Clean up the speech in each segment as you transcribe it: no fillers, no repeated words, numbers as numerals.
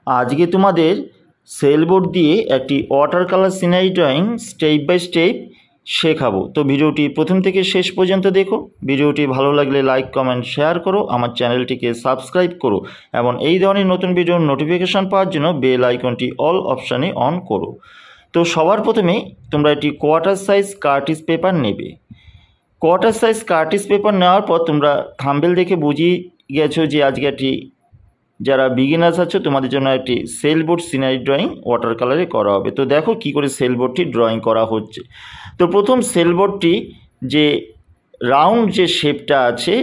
আজকে তোমাদের সেলবোর্ড দিয়ে একটি water colour scenery drawing step by step শেখাবো। তো ভিডিওটি প্রথম থেকে শেষ পর্যন্ত দেখো। ভিডিওটি ভালো লাগলে লাইক কমেন্ট শেয়ার করো, আমার চ্যানেলটিকে সাবস্ক্রাইব করো এবং এই ধরনের নতুন ভিডিওর নোটিফিকেশান পাওয়ার জন্য বেল আইকনটি অল অপশানে অন করো। তো সবার প্রথমে তোমরা একটি কোয়ার্টার সাইজ কার্টিজ পেপার নেবে। কোয়ার্টার সাইজ কার্টিজ পেপার নেওয়ার পর তোমরা থাম্বনেল দেখে বুঝিয়ে গেছো যে আজকে একটি যারা বিগিনার্স আছো তোমাদের জন্য একটি সেলবোর্ড সিনারি ড্রয়িং ওয়াটার কালারে করা হবে। তো দেখো কি করে সেলবোর্ডটি ড্রয়িং করা হচ্ছে। তো প্রথম সেলবোর্ডটি যে রাউন্ড যে শেপটা আছে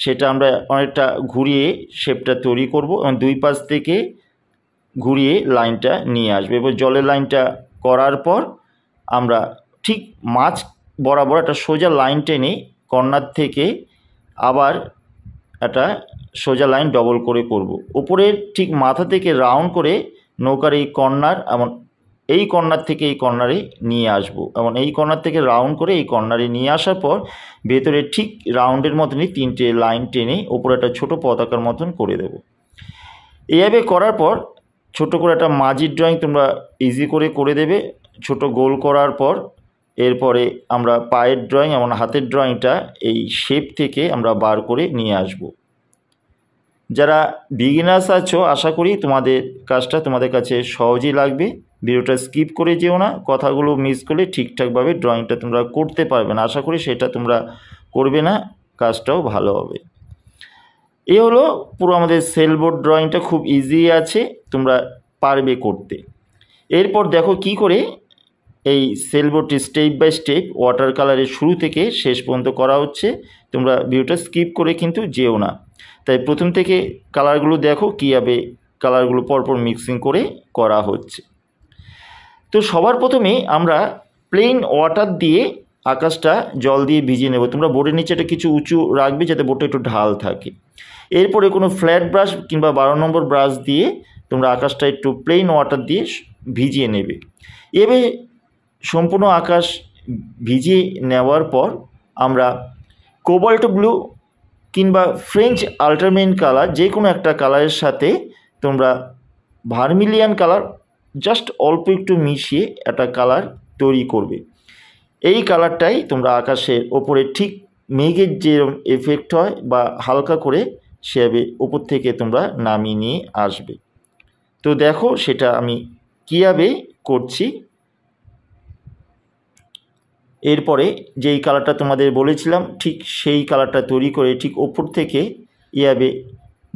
সেটা আমরা অনেকটা ঘুরিয়ে শেপটা তৈরি করব এবং দুই পাশ থেকে ঘুরিয়ে লাইনটা নিয়ে আসবে। এবার জলের লাইনটা করার পর আমরা ঠিক মাঝ বরাবর একটা সোজা লাইন টেনে কর্নার থেকে আবার একটা সোজা লাইন ডবল করে করব। উপরের ঠিক মাথা থেকে রাউন্ড করে নৌকার এই কর্নার এবং এই কর্নার থেকে এই কর্নারে নিয়ে আসব এবং এই কর্নার থেকে রাউন্ড করে এই কর্নারে নিয়ে আসার পর ভেতরে ঠিক রাউন্ডের মতনই তিনটে লাইন টেনে উপরে একটা ছোটো পতাকার মতন করে দেব। এইভাবে করার পর ছোট করে একটা মাঝির ড্রয়িং তোমরা ইজি করে দেবে। ছোট গোল করার পর এরপরে আমরা পায়ের ড্রয়িং এবং হাতের ড্রয়িংটা এই শেপ থেকে আমরা বার করে নিয়ে আসব। যারা বিগিনার্স আছো আশা করি তোমাদের কাজটা তোমাদের কাছে সহজেই লাগবে। ভিডিওটা স্কিপ করে যেও না, কথাগুলো মিস করলে ঠিকঠাকভাবে ড্রয়িংটা তোমরা করতে পারবে না। আশা করি সেটা তোমরা করবে না, কাজটাও ভালো হবে। এ হলো পুরো আমাদের সেলবোর্ড ড্রয়িংটা, খুব ইজি আছে, তোমরা পারবে করতে। এরপর দেখো কি করে এই সেলবোর্ডটি স্টেপ বাই স্টেপ ওয়াটার কালারের শুরু থেকে শেষ পর্যন্ত করা হচ্ছে। তোমরা ভিডিওটা স্কিপ করে কিন্তু যেও না। তাই প্রথম থেকে কালারগুলো দেখো কীভাবে কালারগুলো পরপর মিক্সিং করে করা হচ্ছে। তো সবার প্রথমে আমরা প্লেন ওয়াটার দিয়ে আকাশটা জল দিয়ে ভিজিয়ে নেব। তোমরা বোর্ডের নিচে এটা কিছু উঁচু রাখবে যাতে বোর্ডটা একটু ঢাল থাকে। এরপরে কোনো ফ্ল্যাট ব্রাশ কিংবা 12 নম্বর ব্রাশ দিয়ে তোমরা আকাশটা একটু প্লেন ওয়াটার দিয়ে ভিজিয়ে নেবে। এভাবে সম্পূর্ণ আকাশ ভিজিয়ে নেওয়ার পর আমরা কোবাল্ট ব্লু কিংবা ফ্রেঞ্চ আল্ট্রামেরিন কালার যে কোনো একটা কালারের সাথে তোমরা ভার্মিলিয়ান কালার জাস্ট অল্প একটু মিশিয়ে একটা কালার তৈরি করবে। এই কালারটাই তোমরা আকাশের ওপরে ঠিক মেঘের যে এফেক্ট হয় বা হালকা করে সেভাবে ওপর থেকে তোমরা নামিয়ে নিয়ে আসবে। তো দেখো সেটা আমি কীভাবে করছি। এরপরে যেই কালারটা তোমাদের বলেছিলাম ঠিক সেই কালারটা তৈরি করে ঠিক ওপর থেকে এভাবে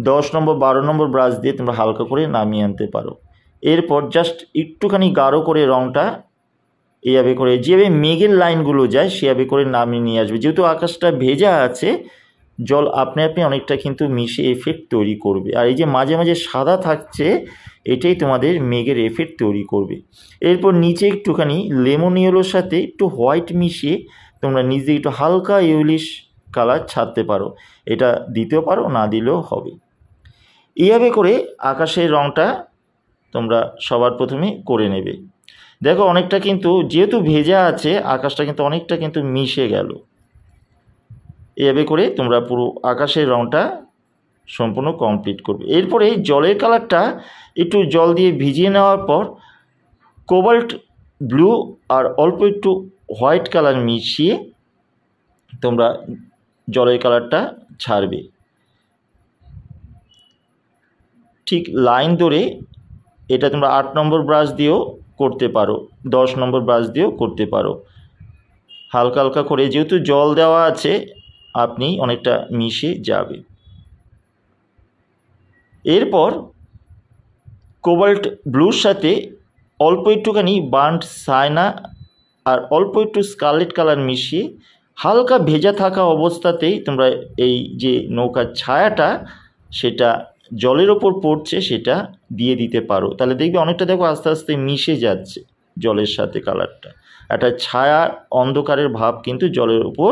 10 নম্বর 12 নম্বর ব্রাশ দিয়ে তোমরা হালকা করে নামিয়ে আনতে পারো। এরপর জাস্ট একটুখানি গাঢ় করে রঙটা এইভাবে করে যেভাবে মেঘের লাইনগুলো যায় সেভাবে করে নামিয়ে নিয়ে আসবে। যেহেতু আকাশটা ভেজা আছে জল আপনি অনেকটা কিন্তু মিশে এফেক্ট তৈরি করবে। আর এই যে মাঝে মাঝে সাদা থাকছে এটাই তোমাদের মেঘের এফেক্ট তৈরি করবে। এরপর নিচে একটুখানি লেমন ইয়েলোর সাথে একটু হোয়াইট মিশিয়ে তোমরা নিজে একটু হালকা ইয়েলিশ কালার ছাড়তে পারো। এটা দিতেও পারো, না দিলেও হবে। এইভাবে করে আকাশের রঙটা তোমরা সবার প্রথমে করে নেবে। দেখো অনেকটা কিন্তু যেহেতু ভেজা আছে আকাশটা কিন্তু অনেকটা কিন্তু মিশে গেল। এভাবে করে তোমরা পুরো আকাশের রঙটা সম্পূর্ণ কমপ্লিট করবে। এরপরে জলের কালারটা একটু জল দিয়ে ভিজিয়ে নেওয়ার পর কোবাল্ট ব্লু আর অল্প একটু হোয়াইট কালার মিশিয়ে তোমরা জলের কালারটা ছাড়বে। ঠিক লাইন ধরে এটা তোমরা 8 নম্বর ব্রাশ দিয়েও করতে পারো, 10 নম্বর ব্রাশ দিয়েও করতে পারো। হালকা হালকা করে যেহেতু জল দেওয়া আছে আপনি অনেকটা মিশে যাবে। এরপর কোবাল্ট ব্লুর সাথে অল্প একটুখানি বার্ন্ট সাইনা আর অল্প একটু স্কারলেট কালার মিশিয়ে হালকা ভেজা থাকা অবস্থাতেই তোমরা এই যে নৌকার ছায়াটা সেটা জলের ওপর পড়ছে সেটা দিয়ে দিতে পারো। তাহলে দেখবে অনেকটা দেখো আস্তে আস্তে মিশে যাচ্ছে জলের সাথে কালারটা। একটা ছায়া অন্ধকারের ভাব কিন্তু জলের ওপর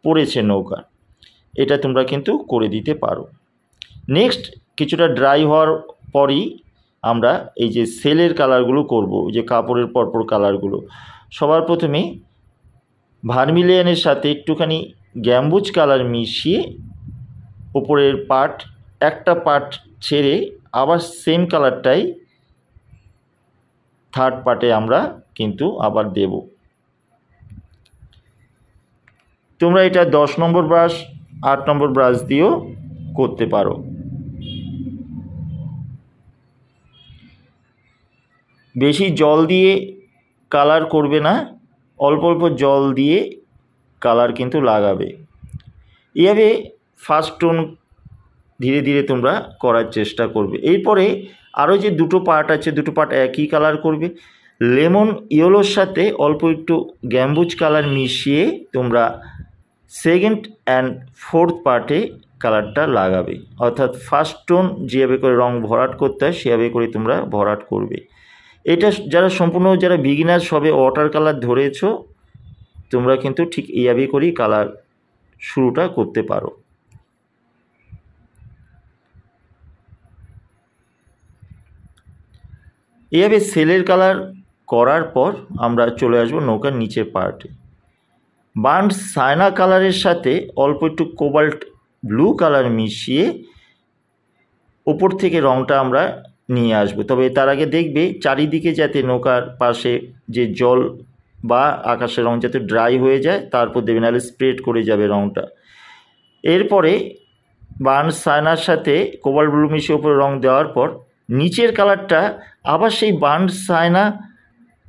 পড়েছে নৌকা। এটা তোমরা কিন্তু করে দিতে পারো। নেক্সট কিছুটা ড্রাই হওয়ার পরই আমরা এই যে সেলের কালারগুলো করব, যে কাপড়ের পরপর কালারগুলো। সবার প্রথমে ভার্মিলিয়ানের সাথে একটুখানি গ্যাম্বুজ কালার মিশিয়ে উপরের পার্ট একটা পার্ট ছেড়ে আবার সেম কালারটাই থার্ড পার্টে আমরা কিন্তু আবার দেব। তোমরা এটা 10 নম্বর ব্রাশ 8 নম্বর ব্রাশ দিয়েও করতে পারো। বেশি জল দিয়ে কালার করবে না, অল্প অল্প জল দিয়ে কালার কিন্তু লাগাবে। এভাবে ফার্স্ট টোন ধীরে ধীরে তোমরা করার চেষ্টা করবে। এরপরে আরও যে দুটো পার্ট আছে, দুটো পার্ট একই কালার করবে। লেমন ইয়েলোর সাথে অল্প একটু গ্যাম্বুজ কালার মিশিয়ে তোমরা সেকেন্ড অ্যান্ড ফোর্থ পার্টে কালারটা লাগাবে। অর্থাৎ ফার্স্ট টোন যেভাবে করে রং ভরাট করতে হয় সেভাবে করে তোমরা ভরাট করবে। এটা যারা সম্পূর্ণ যারা বিগিনার সবে ওয়াটার কালার ধরেছো তোমরা কিন্তু ঠিক এইভাবে করেই কালার শুরুটা করতে পারো। এইভাবে সেলের কালার করার পর আমরা চলে আসবো নৌকার নিচের পার্টে। বার্ন সায়না কালারের সাথে অল্প একটু কোবাল্ট ব্লু কালার মিশিয়ে ওপর থেকে রঙটা আমরা নিয়ে আসবো। তবে তার আগে দেখবে চারিদিকে যাতে নৌকার পাশে যে জল বা আকাশের রং যাতে ড্রাই হয়ে যায়, তারপর দেবে, নাহলে স্প্রেড করে যাবে রঙটা। এরপরে বার্ন সায়নার সাথে কোবাল্ট ব্লু মিশিয়ে ওপরে রং দেওয়ার পর নিচের কালারটা আবার সেই বার্ন সায়না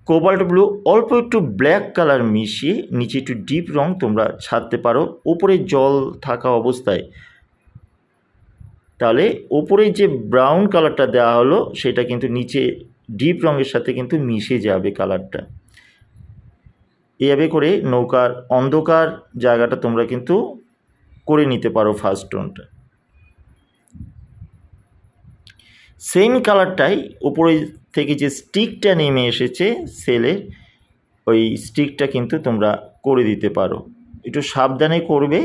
কোবাল্ট ব্লু অল্প একটু ব্ল্যাক কালার মিশিয়ে নিচে একটু ডিপ রং তোমরা ছাড়তে পারো ওপরে জল থাকা অবস্থায়। তাহলে ওপরে যে ব্রাউন কালারটা দেওয়া হলো সেটা কিন্তু নিচে ডিপ রঙের সাথে কিন্তু মিশে যাবে কালারটা। এভাবে করে নৌকার অন্ধকার জায়গাটা তোমরা কিন্তু করে নিতে পারো ফার্স্ট টোনটা। সেম কালারটাই উপরে থেকে যে স্টিকটা নেমে এসেছে সেলের, ওই স্টিকটা কিন্তু তোমরা করে দিতে পারো। একটু সাবধানে করবে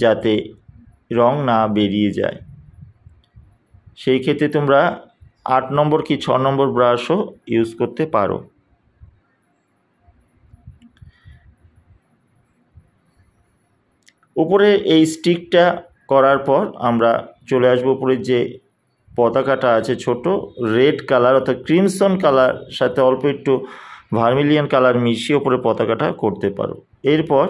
যাতে রং না বেরিয়ে যায়। সেই ক্ষেত্রে তোমরা 8 নম্বর কি 6 নম্বর ব্রাশও ইউজ করতে পারো। উপরে এই স্টিকটা করার পর আমরা চলে আসবো উপরে যে পতাকাটা আছে ছোট রেড কালার অর্থাৎ ক্রিমসন কালার সাথে অল্প একটু ভার্মিলিয়ান কালার মিশিয়ে ওপরে পতাকাটা করতে পারো। এরপর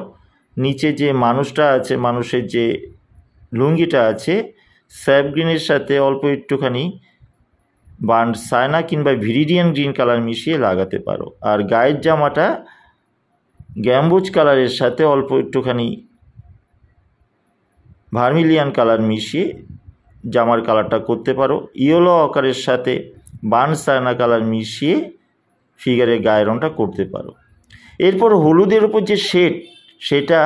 নিচে যে মানুষটা আছে, মানুষের যে লুঙ্গিটা আছে, স্যাপ গ্রিনের সাথে অল্প একটুখানি বার্ন সায়না কিংবা ভিরিডিয়ান গ্রিন কালার মিশিয়ে লাগাতে পারো। আর গায়ের জামাটা গ্যাম্বুজ কালারের সাথে অল্প একটুখানি ভার্মিলিয়ান কালার মিশিয়ে জামার কালারটা করতে পারো। ইয়েলো আকারের সাথে বার্ন সায়না কালার মিশিয়ে ফিগারের গায়ের রঙটা করতে পারো। এরপর হলুদের উপর যে শেড সেটা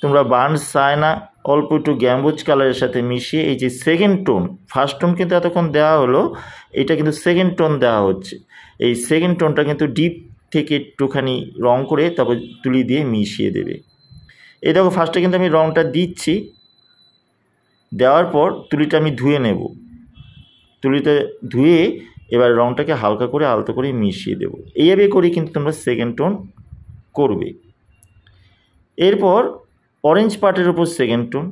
তোমরা বার্ন সায়না অল্প একটু গ্যাম্বুজ কালারের সাথে মিশিয়ে এই যে সেকেন্ড টোন, ফার্স্ট টোন কিন্তু এতক্ষণ দেওয়া হলো, এটা কিন্তু সেকেন্ড টোন দেওয়া হচ্ছে। এই সেকেন্ড টোনটা কিন্তু ডিপ থেকে একটুখানি রং করে তারপর তুলি দিয়ে মিশিয়ে দেবে। এই দেখো ফার্স্টে কিন্তু আমি রংটা দিচ্ছি, দেওয়ার পর তুলিটা আমি ধুয়ে নেব। তুলিতে ধুয়ে এবার রংটাকে হালকা করে আলতো করে মিশিয়ে দেব। এইভাবে করে কিন্তু তোমরা সেকেন্ড টোন করবে। এরপর অরেঞ্জ পার্টের উপর সেকেন্ড টোন,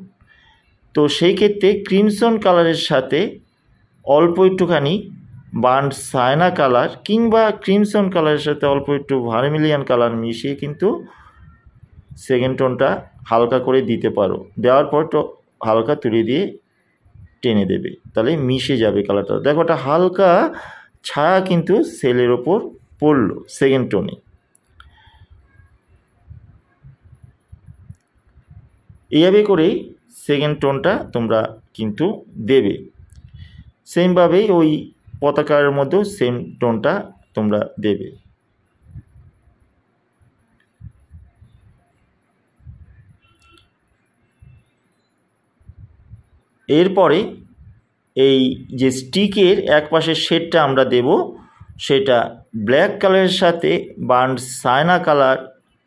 তো সেই ক্ষেত্রে ক্রিমসন কালারের সাথে অল্প একটুখানি বার্ন সায়না কালার কিংবা ক্রিমসন কালারের সাথে অল্প একটু ভার্মিলিয়ান কালার মিশিয়ে কিন্তু সেকেন্ড টোনটা হালকা করে দিতে পারো। দেওয়ার পর তো হালকা তুলি দিয়ে টেনে দেবে, তাহলে মিশে যাবে কালারটা। দেখো একটা হালকা ছায়া কিন্তু সেলের ওপর পড়লো সেকেন্ড টোনে। এইভাবে করেই সেকেন্ড টোনটা তোমরা কিন্তু দেবে। সেমভাবেই ওই পতাকার মধ্যেও সেম টোনটা তোমরা দেবে। এরপরে এই যে স্টিকের এক পাশের শেডটা আমরা দেব, সেটা ব্ল্যাক কালারের সাথে বার্ন সায়না কালার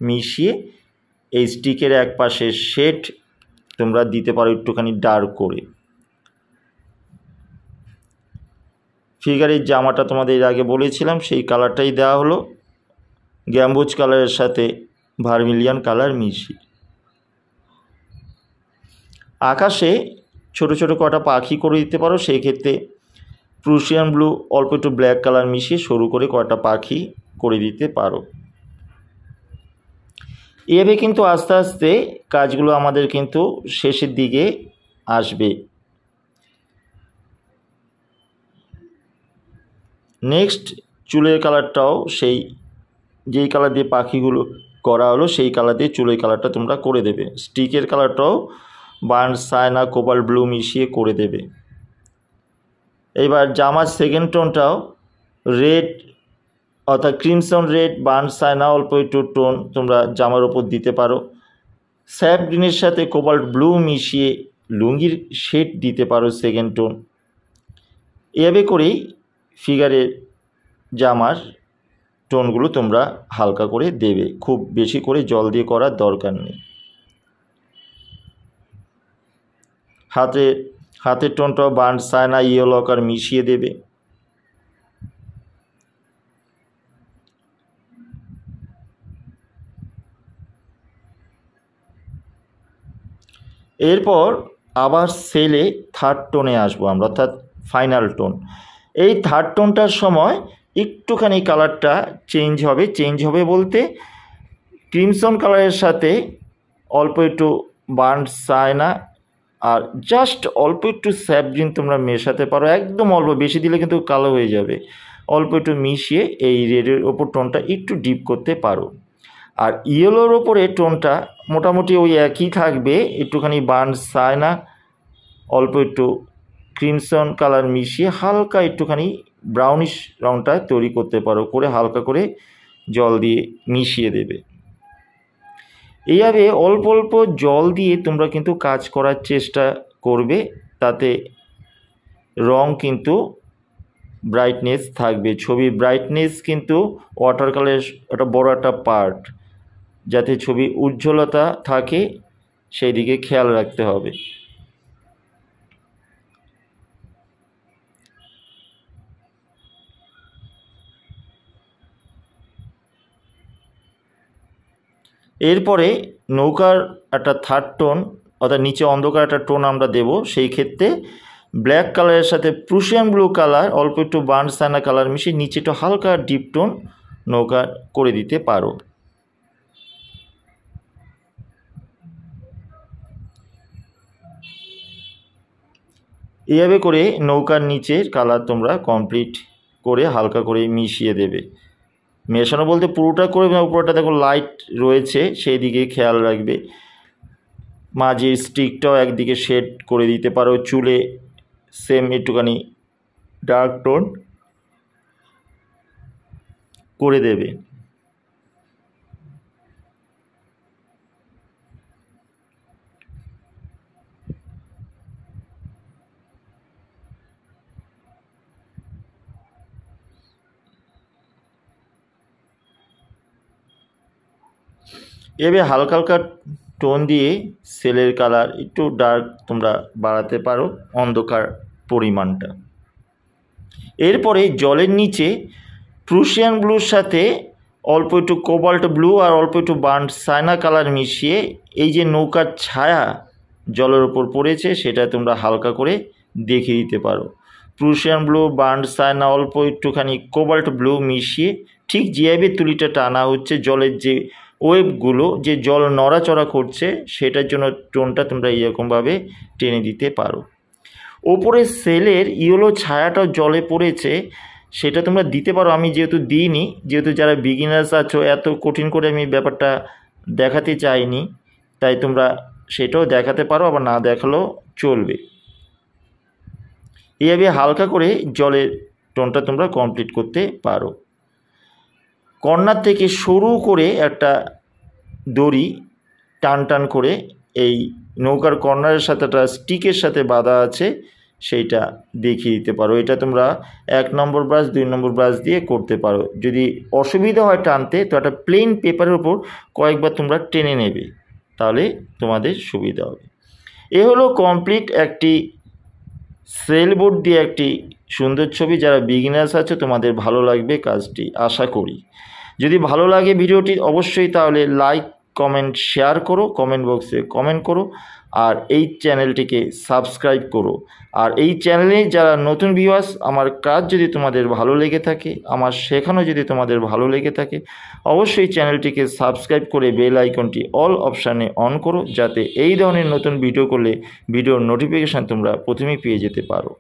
মিশিয়ে এই স্টিকের এক পাশের শেড তোমরা দিতে পারো একটুখানি ডার্ক করে। ফিগারের জামাটা তোমাদের আগে বলেছিলাম সেই কালারটাই দেওয়া হলো, গ্যাম্বুজ কালারের সাথে ভার্মিলিয়ান কালার মিশিয়ে। আকাশে ছোট ছোট কটা পাখি করে দিতে পারো, সেই ক্ষেত্রে প্রুশিয়ান ব্লু অল্প একটু ব্ল্যাক কালার মিশিয়ে সরু করে কয়েকটা পাখি করে দিতে পারো। এভাবে কিন্তু আস্তে আস্তে কাজগুলো আমাদের কিন্তু শেষের দিকে আসবে। নেক্সট চুলের কালারটাও সেই যেই কালার দিয়ে পাখিগুলো করা হলো সেই কালার দিয়ে চুলের কালারটা তোমরা করে দেবে। স্টিকের কালারটাও বার্ন সায়না কোবাল্ট ব্লু মিশিয়ে করে দেবে। এবার জামার সেকেন্ড টোনটাও রেড অর্থাৎ ক্রিমসন রেড বার্ন সায়না অল্প একটু টোন তোমরা জামার ওপর দিতে পারো। স্যাপ গ্রিনের সাথে কোবাল্ট ব্লু মিশিয়ে লুঙ্গির শেড দিতে পারো সেকেন্ড টোন। এভাবে করেই ফিগারের জামার টোনগুলো তোমরা হালকা করে দেবে, খুব বেশি করে জল দিয়ে করার দরকার নেই। হাতের টোনটাও বার্ন সায়না ইয়েলো অকার মিশিয়ে দেবে। এরপর আবার সেলে থার্ড টোনে আসবো আমরা, অর্থাৎ ফাইনাল টোন। এই থার্ড টোনটার সময় একটুখানি কালারটা চেঞ্জ হবে বলতে ক্রিমসন কালারের সাথে অল্প একটু বার্ন সায়না আর জাস্ট অল্প একটু স্যাপ গ্রিন তোমরা মেশাতে পারো, একদম অল্প, বেশি দিলে কিন্তু কালো হয়ে যাবে। অল্প একটু মিশিয়ে এই রেডের ওপর টোনটা একটু ডিপ করতে পারো। আর ইয়েলোর ওপরে টোনটা মোটামুটি ওই একই থাকবে, একটুখানি বার্ন সায়না অল্প একটু ক্রিমসন কালার মিশিয়ে হালকা একটুখানি ব্রাউনিশ রঙটা তৈরি করতে পারো, করে হালকা করে জল দিয়ে মিশিয়ে দেবে। এইভাবে অল্প অল্প জল দিয়ে তোমরা কিন্তু কাজ করার চেষ্টা করবে, তাতে রং কিন্তু ব্রাইটনেস থাকবে। ছবির ব্রাইটনেস কিন্তু ওয়াটার কালারের একটা বড় একটা পার্ট, যাতে ছবি উজ্জ্বলতা থাকে সেই দিকে খেয়াল রাখতে হবে। এরপরে নৌকার একটা থার্ড টোন অর্থাৎ নিচে অন্ধকার একটা টোন আমরা দেব। সেই ক্ষেত্রে ব্ল্যাক কালারের সাথে প্রুশিয়ান ব্লু কালার অল্প একটু বার্ন সায়না কালার মিশিয়ে নিচে একটু হালকা ডিপ টোন নৌকা করে দিতে পারো। এইভাবে করে নৌকার নিচের কালার তোমরা কমপ্লিট করে হালকা করে মিশিয়ে দেবে। মেশানো বলতে পুরোটা করে, উপরটা দেখো লাইট রয়েছে সেই দিকে খেয়াল রাখবে। মাঝে স্টিকটাও একদিকে শেড করে দিতে পারো। চুলে সেম একটুখানি ডার্ক টোন করে দেবে। এভাবে হালকা হালকা টোন দিয়ে সেলের কালার একটু ডার্ক তোমরা বাড়াতে পারো, অন্ধকার পরিমাণটা। এরপরে জলের নিচে প্রুশিয়ান ব্লুর সাথে অল্প একটু কোবাল্ট ব্লু আর অল্প একটু বার্ন সায়না কালার মিশিয়ে এই যে নৌকার ছায়া জলের ওপর পড়েছে সেটা তোমরা হালকা করে দেখিয়ে দিতে পারো। প্রুশিয়ান ব্লু বার্ন সায়না অল্প একটুখানি কোবাল্ট ব্লু মিশিয়ে ঠিক যেভাবে তুলিটা টানা হচ্ছে, জলের যে ওয়েভগুলো যে জল নড়াচড়া করছে সেটার জন্য টোনটা তোমরা এরকমভাবে টেনে দিতে পারো। ওপরে সেলের ইয়েলো ছায়াটা জলে পড়েছে সেটা তোমরা দিতে পারো। আমি যেহেতু দিইনি, যেহেতু যারা বিগিনার্স আছো এত কঠিন করে আমি ব্যাপারটা দেখাতে চাইনি, তাই তোমরা সেটাও দেখাতে পারো, আবার না দেখালেও চলবে। এইভাবে হালকা করে জলের টোনটা তোমরা কমপ্লিট করতে পারো। কর্নার থেকে সরু করে একটা দড়ি টান করে এই নৌকার কর্নারের সাথে একটা স্টিকের সাথে বাঁধা আছে সেইটা দেখিয়ে দিতে পারো। এটা তোমরা 1 নম্বর ব্রাশ 2 নম্বর ব্রাশ দিয়ে করতে পারো। যদি অসুবিধা হয় টানতে তো একটা প্লেন পেপারের উপর কয়েকবার তোমরা টেনে নেবে, তাহলে তোমাদের সুবিধা হবে। এ হলো কমপ্লিট একটি সেলবোর্ড দিয়ে একটি সুন্দর ছবি। যারা বিগিনার্স আছে তোমাদের ভালো লাগবে কাজটি আশা করি। যদি ভালো লাগে ভিডিওটি অবশ্যই তাহলে লাইক কমেন্ট শেয়ার করো, কমেন্ট বক্সে কমেন্ট করো। আর এই চ্যানেলটিকে সাবস্ক্রাইব করো। আর এই চ্যানেলে যারা নতুন ভিউয়ার্স, আমার কাজ যদি তোমাদের ভালো লেগে থাকে, আমার শেখানো যদি তোমাদের ভালো লেগে থাকে, অবশ্যই চ্যানেলটিকে সাবস্ক্রাইব করে বেল আইকনটি অল অপশানে অন করো, যাতে এই ধরনের নতুন ভিডিও করলে ভিডিওর নোটিফিকেশান তোমরা প্রথমেই পেয়ে যেতে পারো।